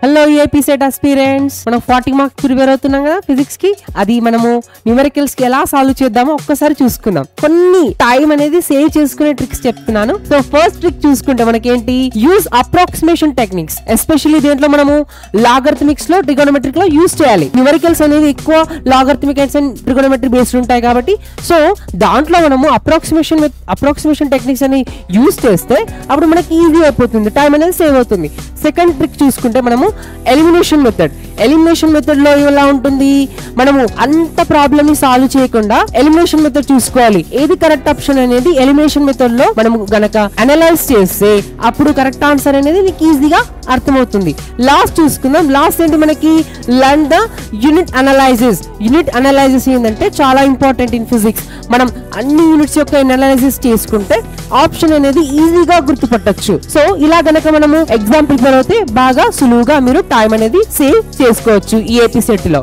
Hello AP set aspirants, మనం 40 marks prepare అవుతున్నాం కదా ఫిజిక్స్ కి. అది మనము న్యూమరికల్స్ కి ఎలా సాల్వ్ చేద్దామో ఒక్కసారి చూసుకుందాం. కొన్ని టైం అనేది సేవ్ చేసుకునే ట్రిక్స్ చెప్తున్నాను. సో ఫస్ట్ ట్రిక్ చూసుకుంటే మనకేంటి, యూజ్ అప్రాక్సిమేషన్ టెక్నిక్స్. ఎస్పెషల్లీ దీంట్లో మనము లాగరిథమిక్స్ లో, ట్రిగోనోమెట్రిక్ లో యూజ్ చేయాలి. న్యూమరికల్స్ అనేది ఎక్కువ లాగరిథమిక్ అండ్ ట్రిగోనోమెట్రీ బేస్డ్ ఉంటాయి కాబట్టి, సో దాంట్లో మనము అప్రాక్సిమేషన్ టెక్నిక్స్ అని యూజ్ చేస్తే అప్పుడు మనకి ఈజీ అయిపోతుంది, టైం అనేది సేవ్ అవుతుంది. సెకండ్ ట్రిక్ చూసుకుంటే మనము ఎలిమినేషన్ మెథడ్ లో ఎలా ఉంటుంది, మనము అంత ప్రాబ్లమ్ ని సాల్వ్ చేయకుండా ఎలిమినేషన్ మెథడ్ చూసుకోవాలి. ఏది కరెక్ట్ ఆప్షన్ అనేది ఎలిమినేషన్ మెథడ్ లో మనము గనక అనలైజ్ చేస్తే అప్పుడు కరెక్ట్ ఆన్సర్ అనేది మీకు ఈజీగా అర్థమవుతుంది. లాస్ట్ చూసుకుందాం. లాస్ట్ ఏంటి, మనకి లర్న్ ద యూనిట్ అనలైసిస్ ఏంటంటే చాలా ఇంపార్టెంట్ ఇన్ ఫిజిక్స్. మనం అన్ని యూనిట్స్ యొక్క అనలైసిస్ చేసుకుంటే ఆప్షన్ అనేది ఈజీగా గుర్తుపట్టొచ్చు. సో ఇలా గనక మనము ఎగ్జామ్ ప్రిపేర్ అయితే బాగా సులువుగా మీరు టైం అనేది సేవ్ చేసుకోవచ్చు ఈ ఏపీ సెట్ లో.